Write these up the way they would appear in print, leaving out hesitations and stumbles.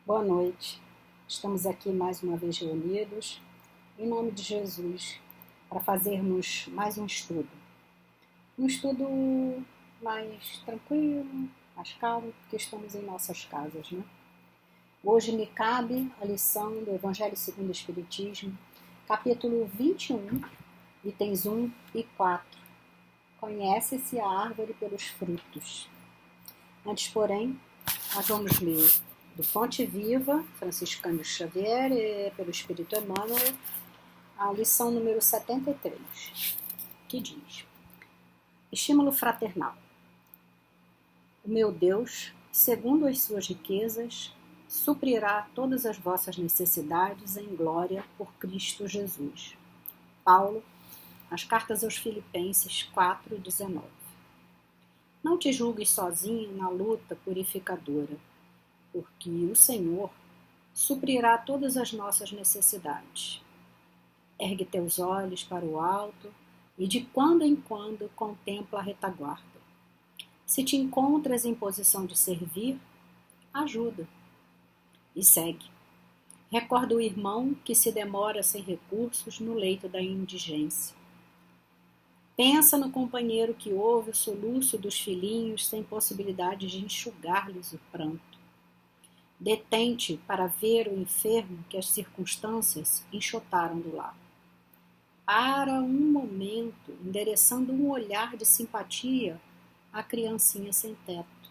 Boa noite. Estamos aqui mais uma vez reunidos, em nome de Jesus, para fazermos mais um estudo. Um estudo mais tranquilo, mais calmo, porque estamos em nossas casas, né? Hoje me cabe a lição do Evangelho segundo o Espiritismo, capítulo 21, itens 1 e 4. Conhece-se a árvore pelos frutos. Antes, porém, nós vamos ler do Fonte Viva, Francisco Cândido Xavier, e pelo Espírito Emmanuel, a lição número 73, que diz: Estímulo fraternal. O meu Deus, segundo as suas riquezas, suprirá todas as vossas necessidades em glória por Cristo Jesus. Paulo, nas cartas aos Filipenses 4:19. Não te julgues sozinho na luta purificadora, porque o Senhor suprirá todas as nossas necessidades. Ergue teus olhos para o alto e de quando em quando contempla a retaguarda. Se te encontras em posição de servir, ajuda e segue. Recorda o irmão que se demora sem recursos no leito da indigência. Pensa no companheiro que ouve o soluço dos filhinhos sem possibilidade de enxugar-lhes o pranto. Detente para ver o enfermo que as circunstâncias enxotaram do lar. Para um momento, endereçando um olhar de simpatia à criancinha sem teto.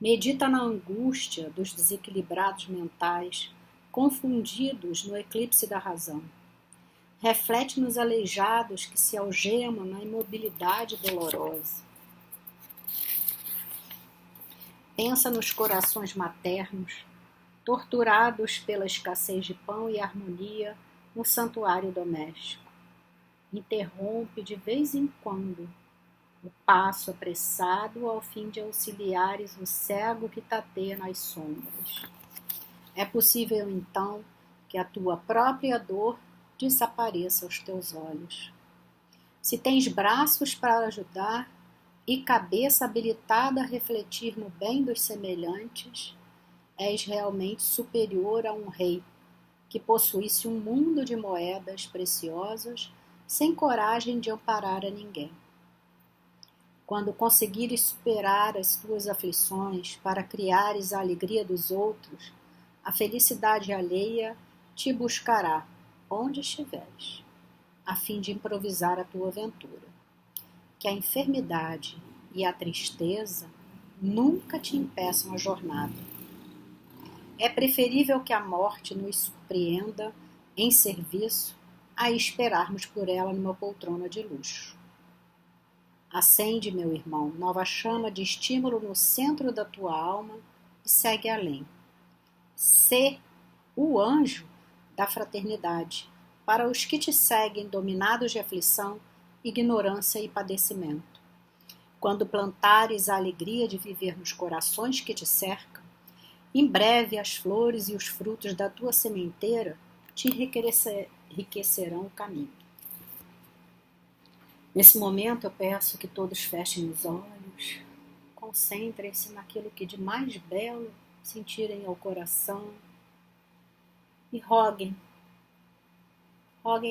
Medita na angústia dos desequilibrados mentais, confundidos no eclipse da razão. Reflete nos aleijados que se algemam na imobilidade dolorosa. Pensa nos corações maternos, torturados pela escassez de pão e harmonia no santuário doméstico. Interrompe de vez em quando o passo apressado ao fim de auxiliares o cego que tateia nas sombras. É possível então que a tua própria dor desapareça aos teus olhos. Se tens braços para ajudar e cabeça habilitada a refletir no bem dos semelhantes, és realmente superior a um rei que possuísse um mundo de moedas preciosas sem coragem de amparar a ninguém. Quando conseguires superar as tuas aflições para criares a alegria dos outros, a felicidade alheia te buscará onde estiveres, a fim de improvisar a tua aventura. Que a enfermidade e a tristeza nunca te impeçam a jornada. É preferível que a morte nos surpreenda em serviço a esperarmos por ela numa poltrona de luxo. Acende, meu irmão, nova chama de estímulo no centro da tua alma e segue além. Sê o anjo da fraternidade para os que te seguem dominados de aflição, ignorância e padecimento. Quando plantares a alegria de viver nos corações que te cercam, em breve as flores e os frutos da tua sementeira te enriquecerão o caminho. Nesse momento eu peço que todos fechem os olhos, concentrem-se naquilo que de mais belo sentirem ao coração e roguem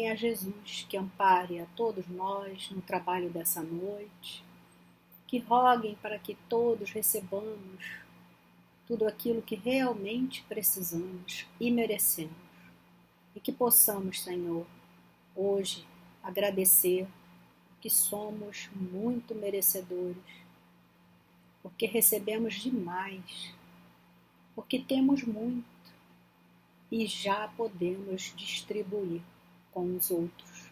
a Jesus que ampare a todos nós no trabalho dessa noite, que roguem para que todos recebamos tudo aquilo que realmente precisamos e merecemos, e que possamos, Senhor, hoje agradecer que somos muito merecedores, porque recebemos demais, porque temos muito e já podemos distribuir com os outros.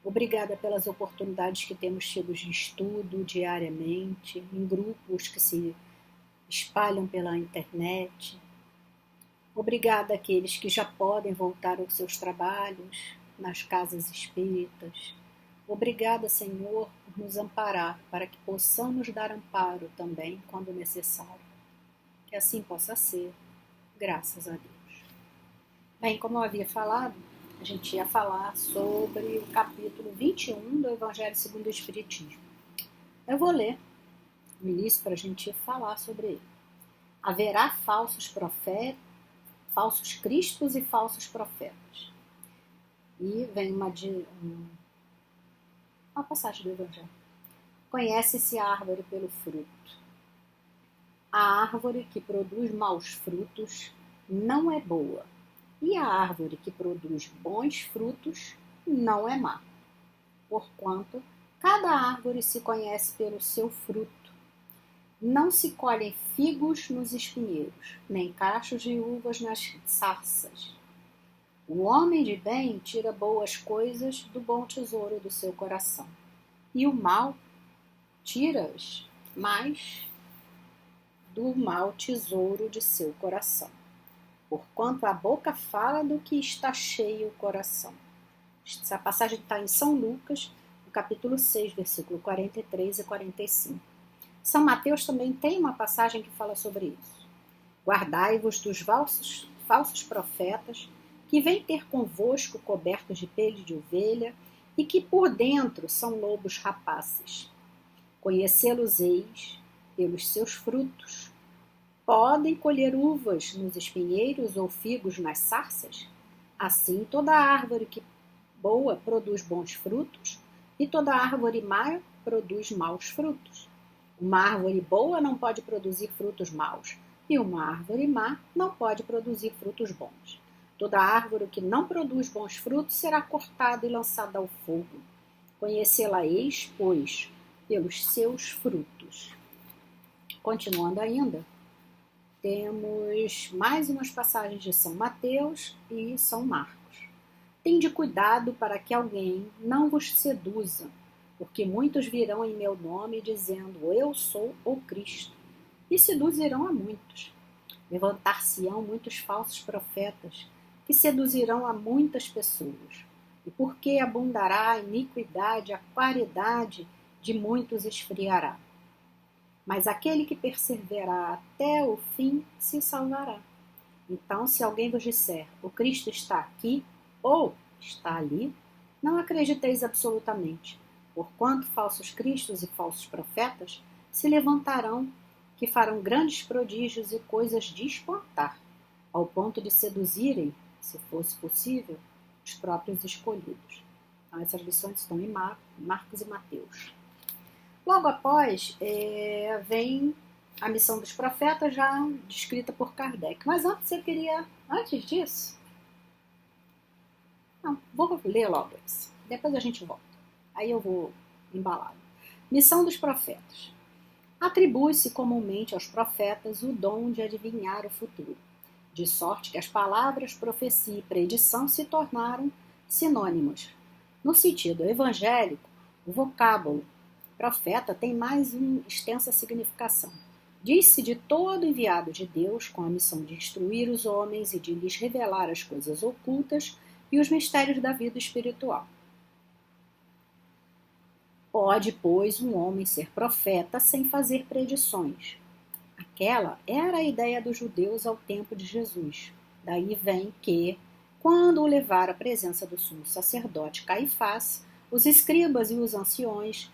Obrigada pelas oportunidades que temos tido de estudo diariamente, em grupos que se espalham pela internet. Obrigada àqueles que já podem voltar aos seus trabalhos nas casas espíritas. Obrigada, Senhor, por nos amparar, para que possamos dar amparo também quando necessário. Que assim possa ser, graças a Deus. Bem, como eu havia falado, a gente ia falar sobre o capítulo 21 do Evangelho segundo o Espiritismo. Eu vou ler o início para a gente falar sobre ele. Haverá falsos cristos e falsos profetas. E vem uma passagem do Evangelho. Conhece-se a árvore pelo fruto. A árvore que produz maus frutos não é boa, e a árvore que produz bons frutos não é má. Porquanto, cada árvore se conhece pelo seu fruto. Não se colhem figos nos espinheiros, nem cachos de uvas nas sarças. O homem de bem tira boas coisas do bom tesouro do seu coração, e o mal tira-as mais do mau tesouro de seu coração. Porquanto a boca fala do que está cheio o coração. Essa passagem está em São Lucas, no capítulo 6, versículo 43 e 45. São Mateus também tem uma passagem que fala sobre isso. Guardai-vos dos falsos profetas, que vêm ter convosco cobertos de pele de ovelha, e que por dentro são lobos rapaces. Conhecê-los-eis pelos seus frutos. Podem colher uvas nos espinheiros ou figos nas sarças? Assim, toda árvore que boa produz bons frutos, e toda árvore má produz maus frutos. Uma árvore boa não pode produzir frutos maus, e uma árvore má não pode produzir frutos bons. Toda árvore que não produz bons frutos será cortada e lançada ao fogo. Conhecê-la-eis, pois, pelos seus frutos. Continuando ainda, temos mais umas passagens de São Mateus e São Marcos. Tende cuidado para que alguém não vos seduza, porque muitos virão em meu nome dizendo, eu sou o Cristo, e seduzirão a muitos. Levantar-se-ão muitos falsos profetas, que seduzirão a muitas pessoas. E porque abundará a iniquidade, a caridade de muitos esfriará. Mas aquele que perseverar até o fim se salvará. Então, se alguém vos disser, o Cristo está aqui ou está ali, não acrediteis absolutamente, porquanto falsos cristos e falsos profetas se levantarão, que farão grandes prodígios e coisas de espantar, ao ponto de seduzirem, se fosse possível, os próprios escolhidos. Então, essas lições estão em Marcos e Mateus. Logo após, vem a missão dos profetas, já descrita por Kardec. Mas antes disso, não, vou ler logo isso. Depois a gente volta. Aí eu vou embalado. Missão dos profetas. Atribui-se comumente aos profetas o dom de adivinhar o futuro, de sorte que as palavras profecia e predição se tornaram sinônimos. No sentido evangélico, o vocábulo profeta tem mais uma extensa significação. Diz-se de todo enviado de Deus com a missão de instruir os homens e de lhes revelar as coisas ocultas e os mistérios da vida espiritual. Pode, pois, um homem ser profeta sem fazer predições. Aquela era a ideia dos judeus ao tempo de Jesus. Daí vem que, quando o levaram à presença do sumo sacerdote Caifás, os escribas e os anciãos,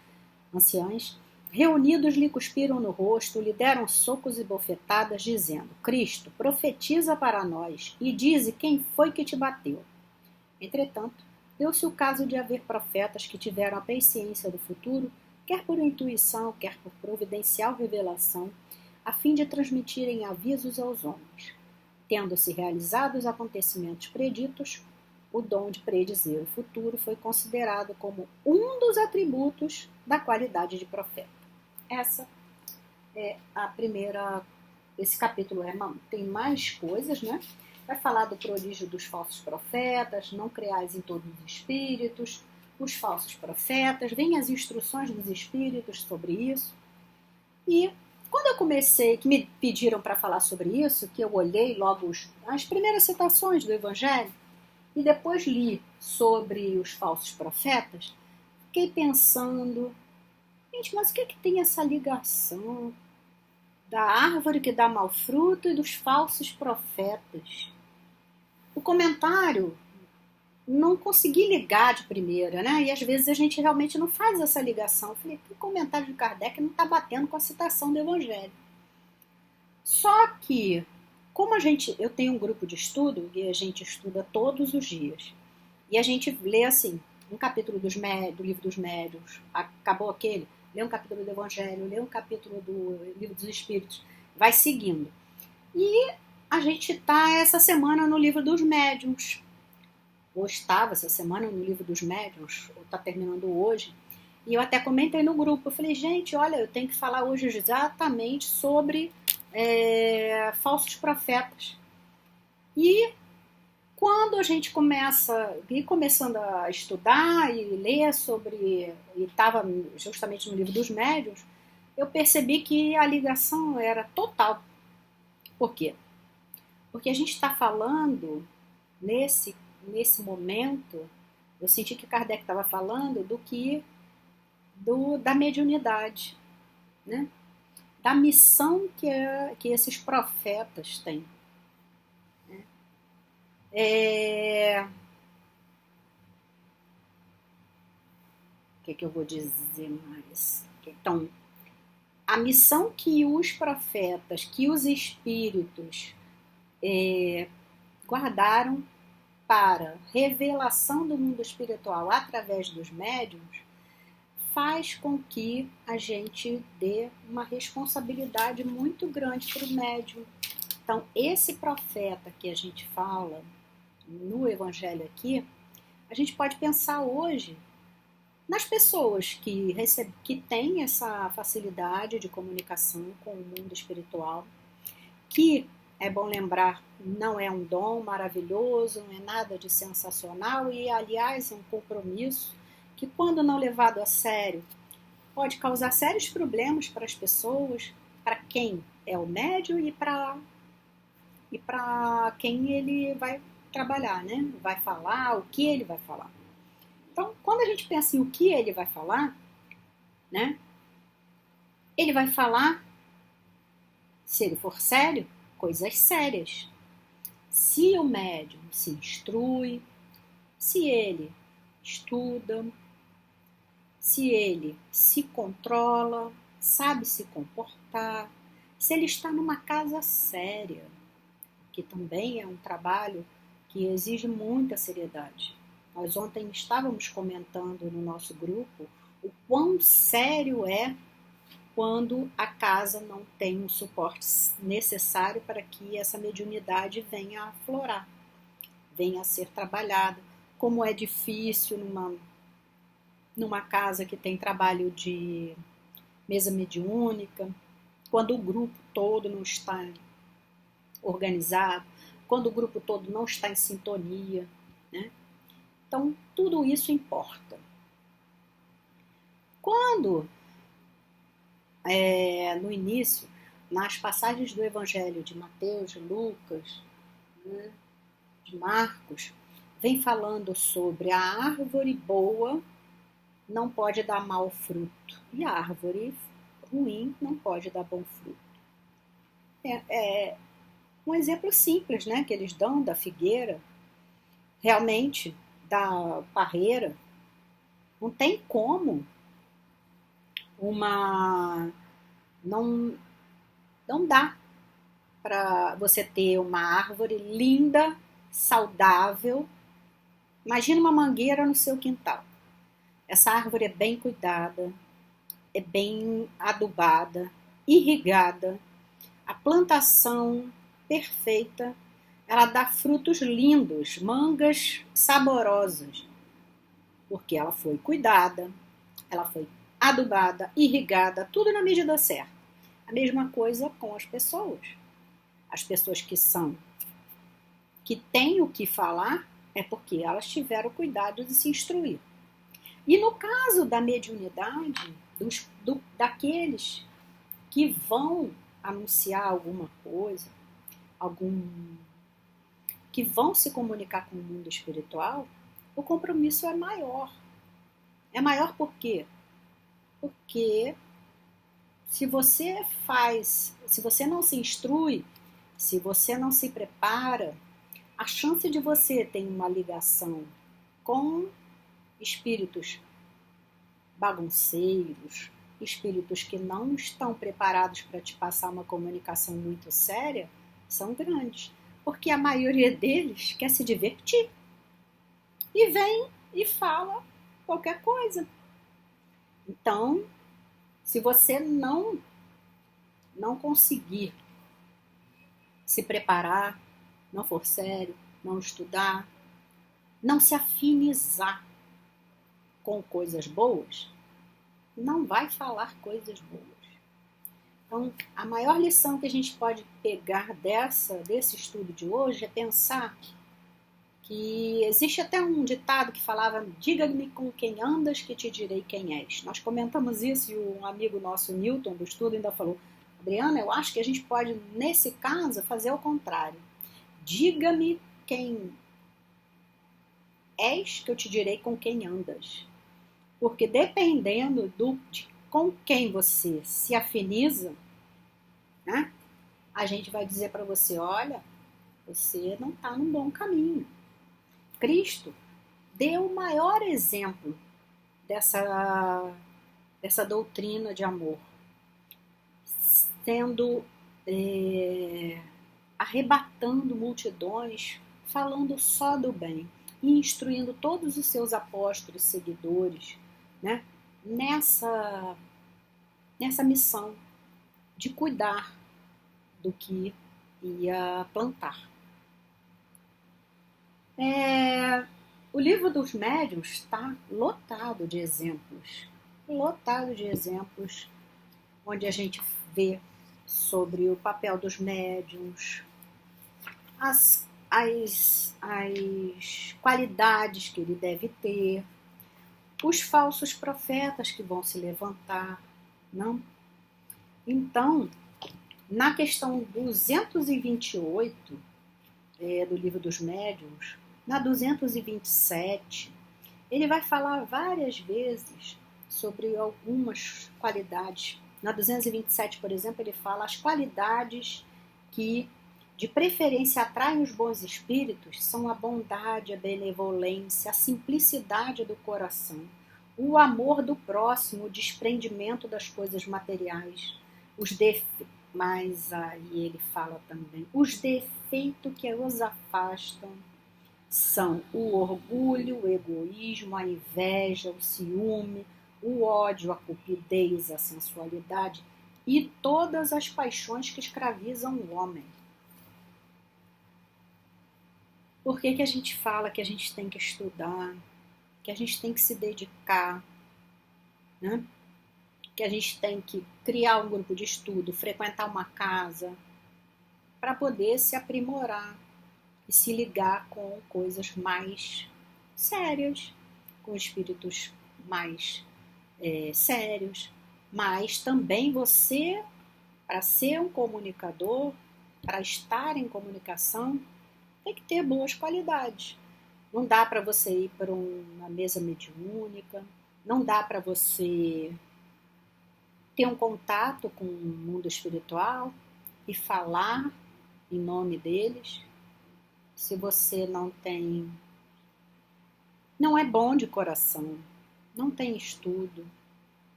reunidos, lhe cuspiram no rosto, lhe deram socos e bofetadas, dizendo, Cristo, profetiza para nós e dize quem foi que te bateu. Entretanto, deu-se o caso de haver profetas que tiveram a presciência do futuro, quer por intuição, quer por providencial revelação, a fim de transmitirem avisos aos homens. Tendo-se realizado os acontecimentos preditos, o dom de predizer o futuro foi considerado como um dos atributos da qualidade de profeta. Essa é a primeira. Esse capítulo tem mais coisas, né? Vai falar do prodígio dos falsos profetas, não creais em todos os espíritos, os falsos profetas, vem as instruções dos espíritos sobre isso. E quando eu comecei, que me pediram para falar sobre isso, que eu olhei logo as primeiras citações do Evangelho, e depois li sobre os falsos profetas, fiquei pensando, gente, mas o que tem essa ligação da árvore que dá mau fruto e dos falsos profetas? O comentário não consegui ligar de primeira, né? E às vezes a gente realmente não faz essa ligação. Eu falei, que o comentário de Kardec não está batendo com a citação do Evangelho. Só que, como eu tenho um grupo de estudo e a gente estuda todos os dias. E a gente lê assim, um capítulo do livro dos médiuns, acabou aquele, lê um capítulo do Evangelho, lê um capítulo do livro dos Espíritos, vai seguindo. E a gente está essa semana no livro dos médiuns, ou estava essa semana no livro dos médiuns, ou está terminando hoje. E eu até comentei no grupo, eu falei, gente, olha, eu tenho que falar hoje exatamente sobre falsos profetas. E quando a gente começando a estudar e ler sobre, e estava justamente no livro dos médiuns, eu percebi que a ligação era total. Por quê? Porque a gente está falando, nesse momento, eu senti que Kardec estava falando da mediunidade, né? Da missão que esses profetas têm. Né? O que eu vou dizer mais? Então, a missão que os profetas, que os espíritos guardaram para revelação do mundo espiritual através dos médiuns, faz com que a gente dê uma responsabilidade muito grande para o médium. Então, esse profeta que a gente fala no Evangelho aqui, a gente pode pensar hoje nas pessoas que têm essa facilidade de comunicação com o mundo espiritual, que, é bom lembrar, não é um dom maravilhoso, não é nada de sensacional e, aliás, é um compromisso que, quando não levado a sério, pode causar sérios problemas para as pessoas, para quem é o médium e para quem ele vai trabalhar, né? Vai falar, o que ele vai falar. Então, quando a gente pensa em o que ele vai falar, né? Ele vai falar, se ele for sério, coisas sérias. Se o médium se instrui, se ele estuda, se ele se controla, sabe se comportar, se ele está numa casa séria, que também é um trabalho que exige muita seriedade. Nós ontem estávamos comentando no nosso grupo o quão sério é quando a casa não tem o suporte necessário para que essa mediunidade venha a aflorar, venha a ser trabalhada. Como é difícil numa casa que tem trabalho de mesa mediúnica, quando o grupo todo não está organizado, quando o grupo todo não está em sintonia, né? Então, tudo isso importa. Quando, no início, nas passagens do Evangelho de Mateus, de Lucas, né, de Marcos, vem falando sobre a árvore boa não pode dar mau fruto e a árvore ruim não pode dar bom fruto. É um exemplo simples, né, que eles dão da figueira, realmente, da parreira. Não tem como não, não dá para você ter uma árvore linda, saudável. Imagina uma mangueira no seu quintal. Essa árvore é bem cuidada, é bem adubada, irrigada, a plantação perfeita, ela dá frutos lindos, mangas saborosas, porque ela foi cuidada, ela foi adubada, irrigada, tudo na medida certa. A mesma coisa com as pessoas. As pessoas que têm o que falar é porque elas tiveram cuidado de se instruir. E no caso da mediunidade, daqueles que vão anunciar alguma coisa, que vão se comunicar com o mundo espiritual, o compromisso é maior. É maior por quê? Porque se você não se instrui, se você não se prepara, a chance de você ter uma ligação com espíritos bagunceiros, espíritos que não estão preparados para te passar uma comunicação muito séria são grandes, porque a maioria deles quer se divertir e vem e fala qualquer coisa. Então, se você não conseguir se preparar, não for sério, não estudar, não se afinizar com coisas boas, não vai falar coisas boas. Então, a maior lição que a gente pode pegar desse estudo de hoje é pensar que existe até um ditado que falava: diga-me com quem andas que te direi quem és. Nós comentamos isso e um amigo nosso, Newton, do estudo, ainda falou: Adriana, eu acho que a gente pode, nesse caso, fazer o contrário. Diga-me quem és que eu te direi com quem andas. Porque dependendo de com quem você se afiniza, né, a gente vai dizer para você: olha, você não está num bom caminho. Cristo deu o maior exemplo dessa doutrina de amor, sendo arrebatando multidões, falando só do bem e instruindo todos os seus apóstolos seguidores, né, nessa missão de cuidar do que ia plantar. O livro dos médiuns está lotado de exemplos, onde a gente vê sobre o papel dos médiuns, as qualidades que ele deve ter, os falsos profetas que vão se levantar, não? Então, na questão 228 do livro dos médiuns, na 227, ele vai falar várias vezes sobre algumas qualidades. Na 227, por exemplo, ele fala as qualidades que, de preferência, atraem os bons espíritos são a bondade, a benevolência, a simplicidade do coração, o amor do próximo, o desprendimento das coisas materiais, mas aí ele fala também, os defeitos que os afastam são o orgulho, o egoísmo, a inveja, o ciúme, o ódio, a cupidez, a sensualidade e todas as paixões que escravizam o homem. Por que a gente fala que a gente tem que estudar, que a gente tem que se dedicar, né? Que a gente tem que criar um grupo de estudo, frequentar uma casa, para poder se aprimorar e se ligar com coisas mais sérias, com espíritos mais sérios. Mas também você, para ser um comunicador, para estar em comunicação, tem que ter boas qualidades. Não dá para você ir para uma mesa mediúnica, não dá para você ter um contato com o mundo espiritual e falar em nome deles, se você não é bom de coração, não tem estudo,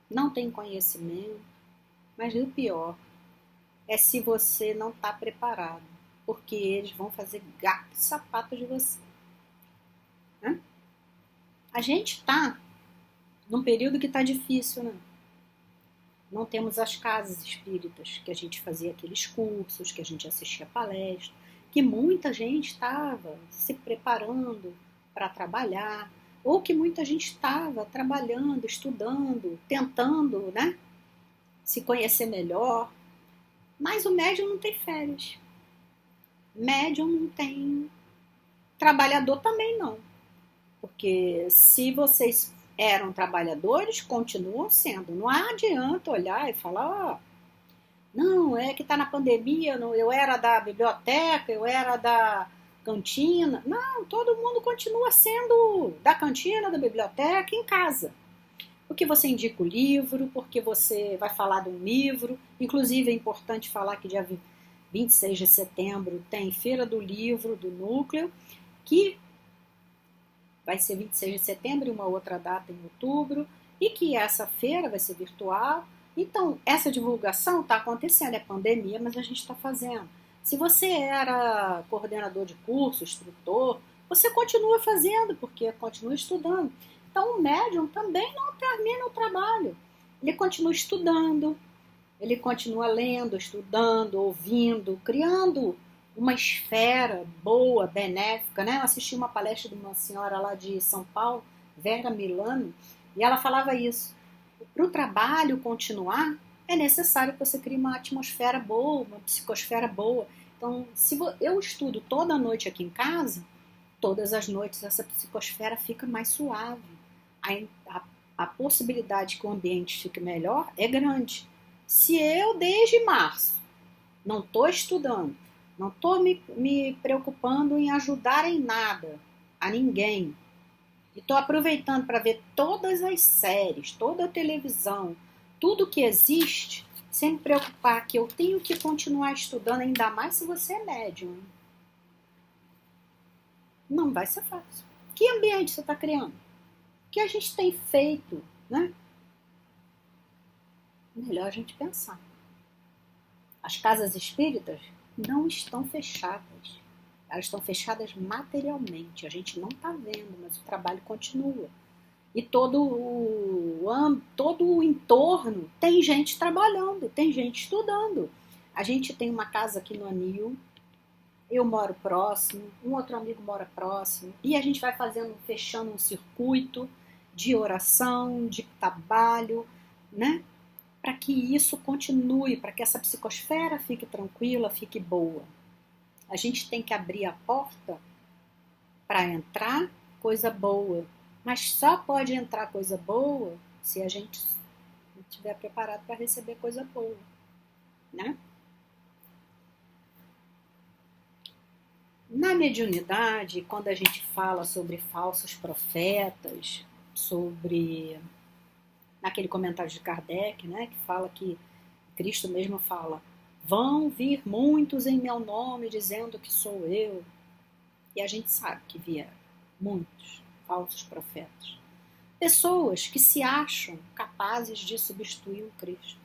não tem conhecimento, mas o pior é se você não está preparado, porque eles vão fazer gato e sapato de você. Né? A gente está num período que está difícil, né? Não temos as casas espíritas, que a gente fazia aqueles cursos, que a gente assistia palestra, que muita gente estava se preparando para trabalhar, ou que muita gente estava trabalhando, estudando, tentando, né, se conhecer melhor. Mas o médium não tem férias. Médium não tem. Trabalhador também não. Porque se vocês eram trabalhadores, continuam sendo. Não adianta olhar e falar, não, é que está na pandemia, eu era da biblioteca, eu era da cantina. Não, todo mundo continua sendo da cantina, da biblioteca, em casa. Porque você indica o livro, porque você vai falar de um livro. Inclusive é importante falar que dia 26 de setembro tem Feira do Livro do Núcleo, que vai ser 26 de setembro e uma outra data em outubro, e que essa feira vai ser virtual. Então, essa divulgação está acontecendo, é pandemia, mas a gente está fazendo. Se você era coordenador de curso, instrutor, você continua fazendo, porque continua estudando. Então, o médium também não termina o trabalho. Ele continua estudando, ele continua lendo, estudando, ouvindo, criando uma esfera boa, benéfica, né? Eu assisti uma palestra de uma senhora lá de São Paulo, Vera Milano, e ela falava isso. Para o trabalho continuar, é necessário que você crie uma atmosfera boa, uma psicosfera boa. Então, se eu estudo toda noite aqui em casa, todas as noites essa psicosfera fica mais suave. A possibilidade que o ambiente fique melhor é grande. Se eu, desde março, não estou estudando, não estou me preocupando em ajudar em nada a ninguém, e estou aproveitando para ver todas as séries, toda a televisão, tudo que existe, sem me preocupar que eu tenho que continuar estudando, ainda mais se você é médium. Não vai ser fácil. Que ambiente você está criando? O que a gente tem feito, né? Melhor a gente pensar. As casas espíritas não estão fechadas. Elas estão fechadas materialmente. A gente não está vendo, mas o trabalho continua. E todo o entorno tem gente trabalhando, tem gente estudando. A gente tem uma casa aqui no Anil, eu moro próximo, um outro amigo mora próximo, e a gente vai fechando um circuito de oração, de trabalho, né? Para que isso continue, para que essa psicosfera fique tranquila, fique boa. A gente tem que abrir a porta para entrar coisa boa, mas só pode entrar coisa boa se a gente estiver preparado para receber coisa boa, né? Na mediunidade, quando a gente fala sobre falsos profetas, sobre naquele comentário de Kardec, né, que fala que Cristo mesmo fala: vão vir muitos em meu nome dizendo que sou eu. E a gente sabe que vieram muitos falsos profetas. Pessoas que se acham capazes de substituir o Cristo.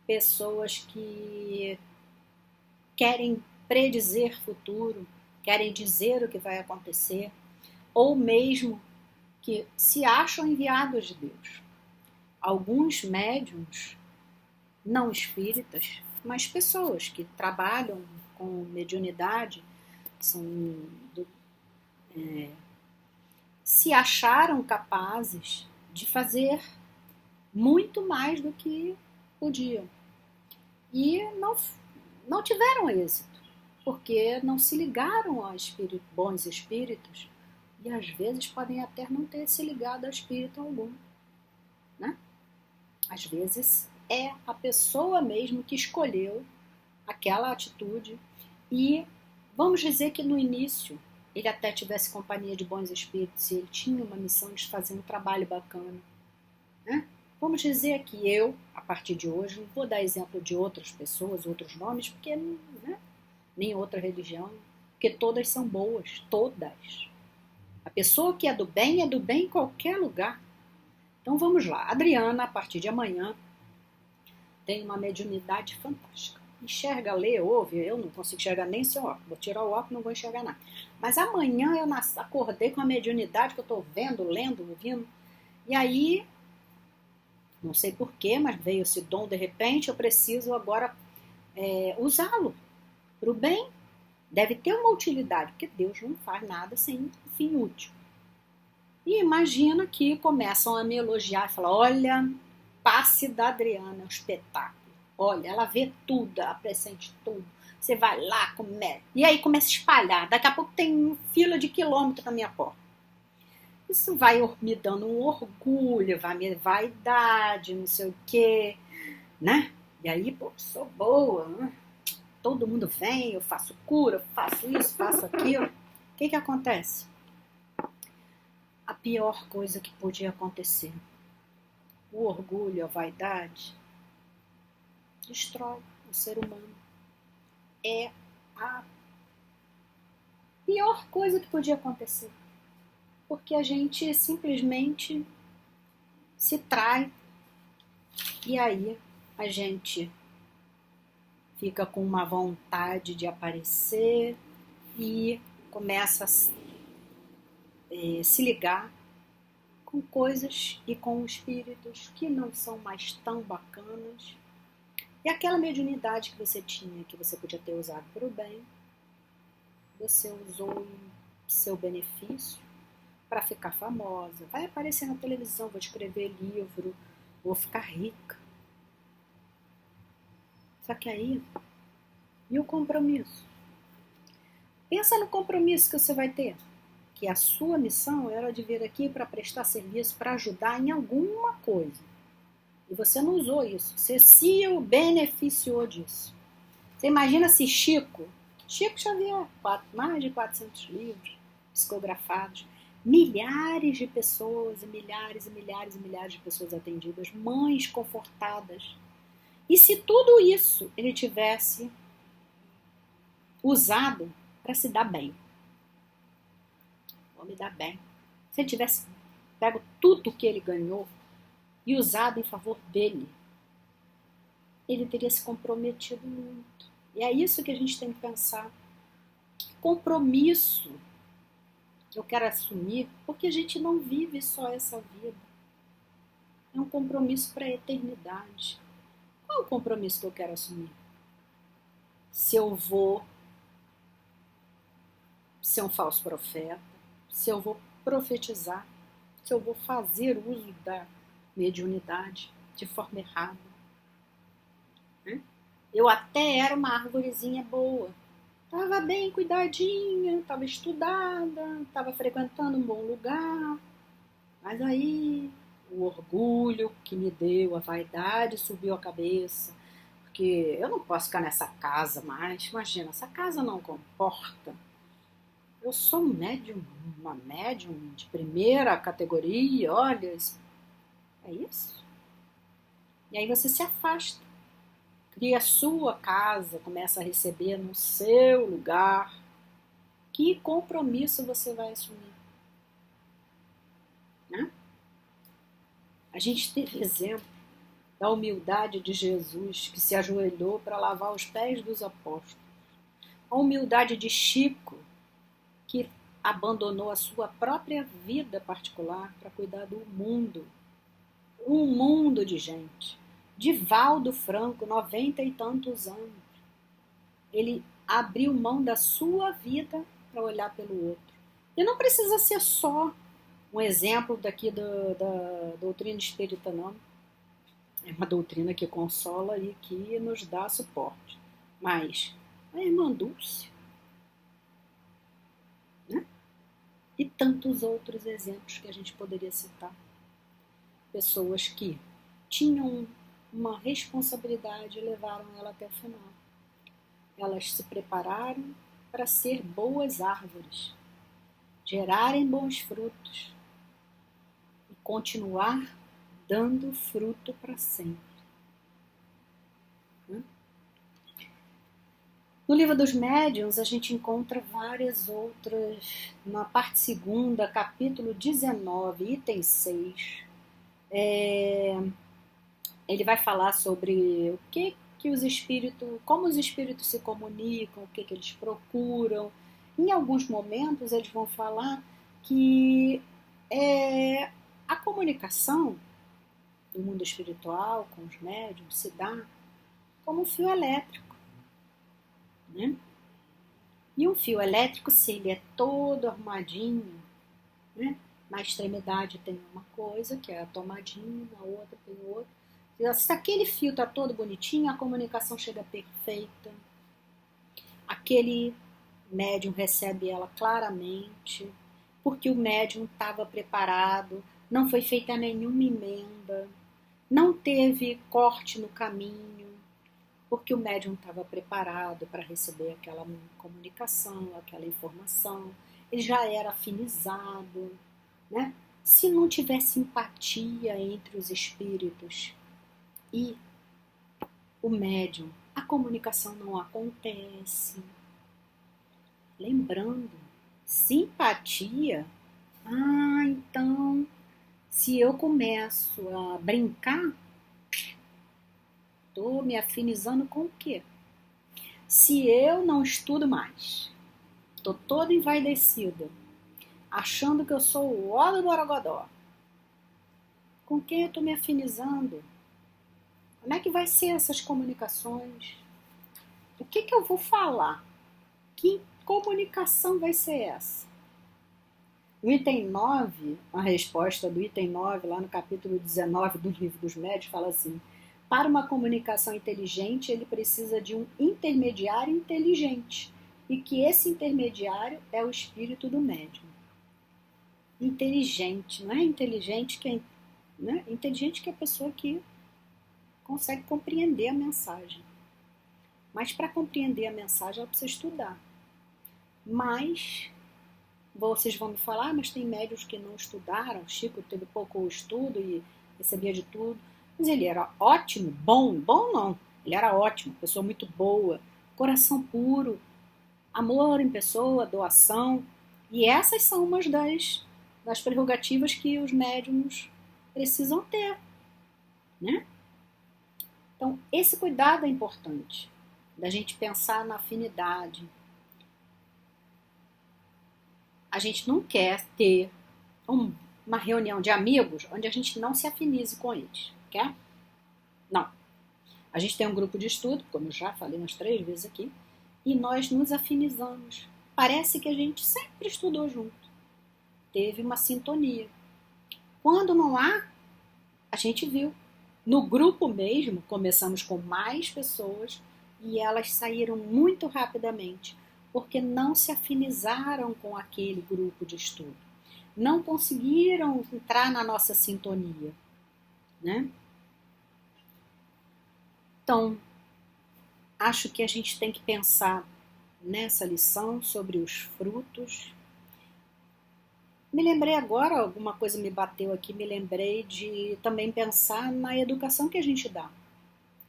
Pessoas que querem predizer futuro, querem dizer o que vai acontecer, ou mesmo que se acham enviados de Deus. Alguns médiuns, não espíritas, mas pessoas que trabalham com mediunidade, se acharam capazes de fazer muito mais do que podiam. E não tiveram êxito, porque não se ligaram a bons espíritos, e às vezes podem até não ter se ligado a espírito algum, né? Às vezes é a pessoa mesmo que escolheu aquela atitude, e vamos dizer que no início ele até tivesse companhia de bons espíritos e ele tinha uma missão de fazer um trabalho bacana, né? Vamos dizer que eu, a partir de hoje, não vou dar exemplo de outras pessoas, outros nomes, porque, né, nem outra religião, porque todas são boas, todas. A pessoa que é do bem em qualquer lugar. Então vamos lá, Adriana, a partir de amanhã, tem uma mediunidade fantástica. Enxerga, lê, ouve, eu não consigo enxergar nem sem óculos, vou tirar o óculos, não vou enxergar nada. Mas amanhã eu acordei com a mediunidade que eu estou vendo, lendo, ouvindo, e aí, não sei porquê, mas veio esse dom de repente, eu preciso agora usá-lo para o bem. Deve ter uma utilidade, porque Deus não faz nada sem fim útil. E imagina que começam a me elogiar e falar: olha, passe da Adriana, é um espetáculo. Olha, ela vê tudo, ela pressente tudo. Você vai lá, come. E aí começa a espalhar. Daqui a pouco tem fila de quilômetros na minha porta. Isso vai me dando um orgulho, vai me vaidade, não sei o quê, né? E aí, pô, sou boa, né? Todo mundo vem, eu faço cura, eu faço isso, faço aquilo. O que acontece? A pior coisa que podia acontecer. O orgulho, a vaidade, destrói o ser humano. É a pior coisa que podia acontecer. Porque a gente simplesmente se trai e aí a gente fica com uma vontade de aparecer e começa a se ligar com coisas e com espíritos que não são mais tão bacanas. E aquela mediunidade que você tinha, que você podia ter usado para o bem, você usou em seu benefício para ficar famosa. Vai aparecer na televisão, vou escrever livro, vou ficar rica. Só que aí, e o compromisso? Pensa no compromisso que você vai ter. Que a sua missão era de vir aqui para prestar serviço, para ajudar em alguma coisa. E você não usou isso. Você se beneficiou disso. Você imagina se Chico Xavier, mais de 400 livros psicografados, milhares de pessoas e milhares e milhares e milhares de pessoas atendidas, mães confortadas. E se tudo isso ele tivesse usado para se dar bem? Vou me dar bem. Se ele tivesse pego tudo que ele ganhou e usado em favor dele, ele teria se comprometido muito. E é isso que a gente tem que pensar. Que compromisso eu quero assumir, porque a gente não vive só essa vida. É um compromisso para a eternidade. Qual é o compromisso que eu quero assumir? Se eu vou ser um falso profeta, se eu vou profetizar, se eu vou fazer uso da mediunidade de forma errada. Eu até era uma arvorezinha boa, estava bem cuidadinha, estava estudada, estava frequentando um bom lugar, mas aí o orgulho que me deu, a vaidade subiu a cabeça, porque eu não posso ficar nessa casa mais, imagina, essa casa não comporta. Eu sou um médium, uma médium de primeira categoria, olha, é isso? E aí você se afasta, cria a sua casa, começa a receber no seu lugar. Que compromisso você vai assumir? Né? A gente teve exemplo da humildade de Jesus, que se ajoelhou para lavar os pés dos apóstolos. A humildade de Chico, que abandonou a sua própria vida particular para cuidar do mundo. Um mundo de gente. Divaldo Franco, 90 e tantos anos. Ele abriu mão da sua vida para olhar pelo outro. E não precisa ser só um exemplo daqui da doutrina espírita, não. É uma doutrina que consola e que nos dá suporte. Mas a irmã Dulce, né? E tantos outros exemplos que a gente poderia citar. Pessoas que tinham uma responsabilidade e levaram ela até o final. Elas se prepararam para ser boas árvores, gerarem bons frutos e continuar dando fruto para sempre. No Livro dos Médiuns, a gente encontra várias outras, na parte 2ª, capítulo 19, item 6, ele vai falar sobre o que os espíritos, como os espíritos se comunicam, o que eles procuram. Em alguns momentos eles vão falar que a comunicação do mundo espiritual com os médiuns se dá como um fio elétrico, né? E um fio elétrico, se ele é todo arrumadinho, né? Na extremidade tem uma coisa, que é a tomadinha, na outra tem outra. Se aquele fio está todo bonitinho, a comunicação chega perfeita. Aquele médium recebe ela claramente, porque o médium estava preparado, não foi feita nenhuma emenda, não teve corte no caminho, porque o médium estava preparado para receber aquela comunicação, aquela informação, ele já era afinizado, né? Se não tivesse empatia entre os espíritos e o médium, a comunicação não acontece. Lembrando, simpatia, então Se eu começo a brincar, estou me afinizando com o quê? Se eu não estudo mais, estou toda envaidecida, achando que eu sou o ó do Borogodó, com quem eu estou me afinizando? Como é que vai ser essas comunicações? O que eu vou falar? Que comunicação vai ser essa? O item 9, a resposta do item 9, lá no capítulo 19 do Livro dos Médiuns, fala assim: para uma comunicação inteligente, ele precisa de um intermediário inteligente, e que esse intermediário é o espírito do médium. Inteligente, não é inteligente que é, né? Inteligente que é a pessoa que consegue compreender a mensagem. Mas para compreender a mensagem, ela precisa estudar. Mas vocês vão me falar, mas tem médios que não estudaram. Chico teve pouco estudo e recebia de tudo. Mas ele era ótimo, bom não. Ele era ótimo, pessoa muito boa, coração puro, amor em pessoa, doação. E essas são umas das prerrogativas que os médiums precisam ter, né? Então, esse cuidado é importante, da gente pensar na afinidade. A gente não quer ter uma reunião de amigos onde a gente não se afinize com eles, quer? Não. A gente tem um grupo de estudo, como eu já falei umas 3 vezes aqui, e nós nos afinizamos. Parece que a gente sempre estudou junto. Teve uma sintonia. Quando não há, a gente viu. No grupo mesmo, começamos com mais pessoas e elas saíram muito rapidamente, porque não se afinizaram com aquele grupo de estudo. Não conseguiram entrar na nossa sintonia, né? Então, acho que a gente tem que pensar nessa lição sobre os frutos. Me lembrei agora, alguma coisa me bateu aqui, me lembrei de também pensar na educação que a gente dá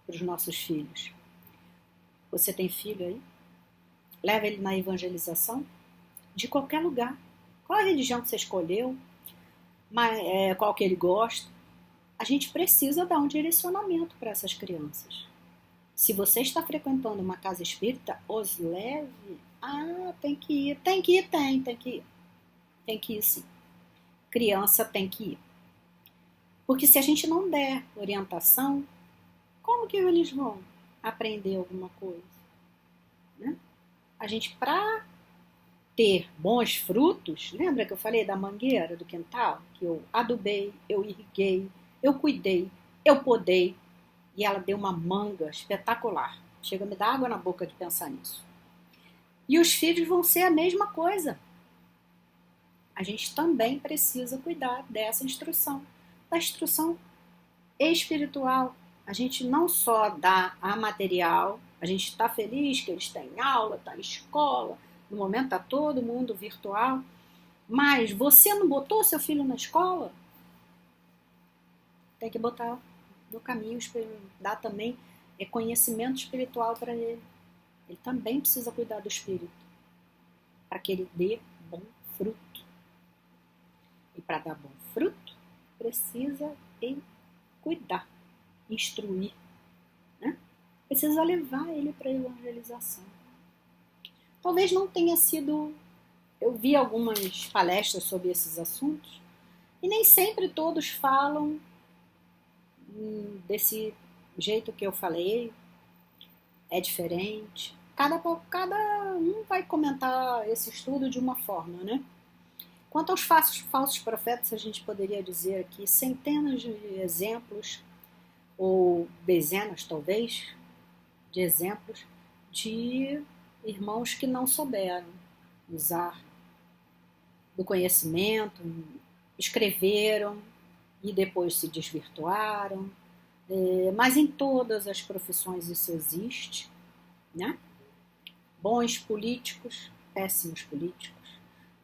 para os nossos filhos. Você tem filho aí? Leva ele na evangelização? De qualquer lugar. Qual a religião que você escolheu? Qual que ele gosta? A gente precisa dar um direcionamento para essas crianças. Se você está frequentando uma casa espírita, os leve. Tem que ir. Tem que ir, tem que ir. Tem que ir sim. Criança tem que ir. Porque se a gente não der orientação, como que eles vão aprender alguma coisa? Né? A gente, para ter bons frutos, lembra que eu falei da mangueira do quintal? Que eu adubei, eu irriguei, eu cuidei, eu podei, e ela deu uma manga espetacular. Chega a me dar água na boca de pensar nisso. E os filhos vão ser a mesma coisa. A gente também precisa cuidar dessa instrução, da instrução espiritual. A gente não só dá a material, a gente está feliz que eles têm aula, está em escola, no momento está todo mundo virtual, mas você não botou seu filho na escola? Tem que botar no caminho, dar também conhecimento espiritual para ele. Ele também precisa cuidar do espírito, para que ele dê bom fruto. E para dar bom fruto, precisa cuidar, instruir, né? Precisa levar ele para a evangelização. Talvez não tenha sido... Eu vi algumas palestras sobre esses assuntos e nem sempre todos falam desse jeito que eu falei. É diferente. Cada um vai comentar esse estudo de uma forma, né? Quanto aos falsos profetas, a gente poderia dizer aqui centenas de exemplos, ou dezenas talvez, de exemplos de irmãos que não souberam usar do conhecimento, escreveram e depois se desvirtuaram. Mas em todas as profissões isso existe, né? Bons políticos, péssimos políticos.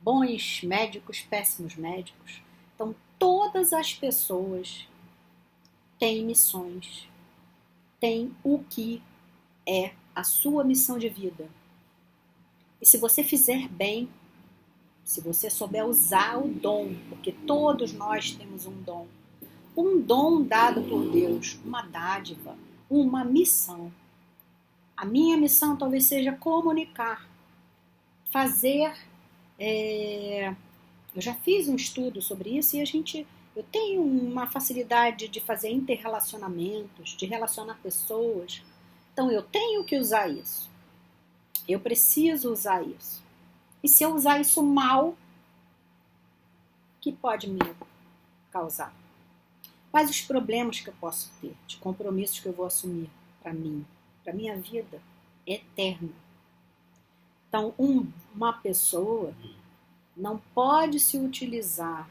Bons médicos, péssimos médicos. Então, todas as pessoas têm missões, têm o que é a sua missão de vida. E se você fizer bem, Se você souber usar o dom, porque todos nós temos um dom dado por Deus, uma dádiva, uma missão. A minha missão talvez seja comunicar, fazer. Eu já fiz um estudo sobre isso e eu tenho uma facilidade de fazer interrelacionamentos, de relacionar pessoas. Então eu tenho que usar isso. Eu preciso usar isso. E se eu usar isso mal, que pode me causar? Quais os problemas que eu posso ter, de compromissos que eu vou assumir para mim, para minha vida eterna? Então, uma pessoa não pode se utilizar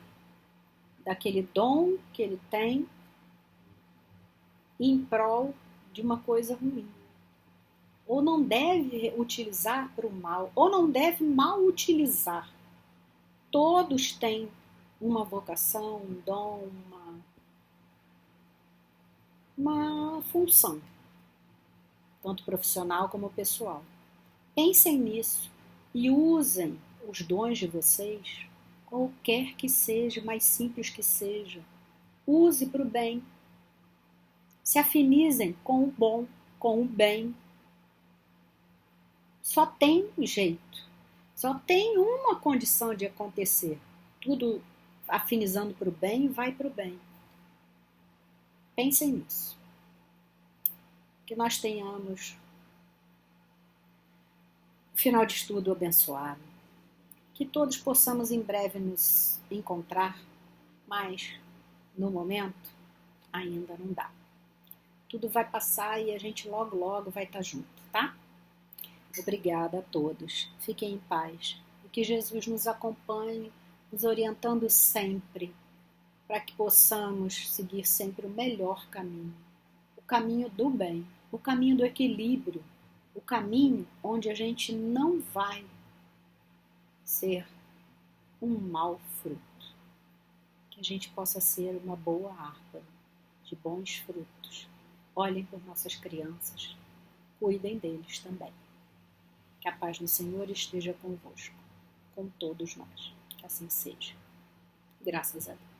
daquele dom que ele tem em prol de uma coisa ruim. Ou não deve utilizar para o mal, ou não deve mal utilizar. Todos têm uma vocação, um dom, uma função, tanto profissional como pessoal. Pensem nisso e usem os dons de vocês, qualquer que seja, mais simples que seja. Use para o bem. Se afinizem com o bom, com o bem. Só tem jeito. Só tem uma condição de acontecer. Tudo afinizando para o bem, vai para o bem. Pensem nisso. Que nós tenhamos um final de estudo abençoado. Que todos possamos em breve nos encontrar, mas no momento ainda não dá. Tudo vai passar e a gente logo, logo vai estar junto, tá? Obrigada a todos. Fiquem em paz. E que Jesus nos acompanhe, nos orientando sempre, para que possamos seguir sempre o melhor caminho. O caminho do bem, o caminho do equilíbrio, o caminho onde a gente não vai ser um mau fruto. Que a gente possa ser uma boa árvore de bons frutos. Olhem por nossas crianças, cuidem deles também. Que a paz do Senhor esteja convosco, com todos nós. Que assim seja. Graças a Deus.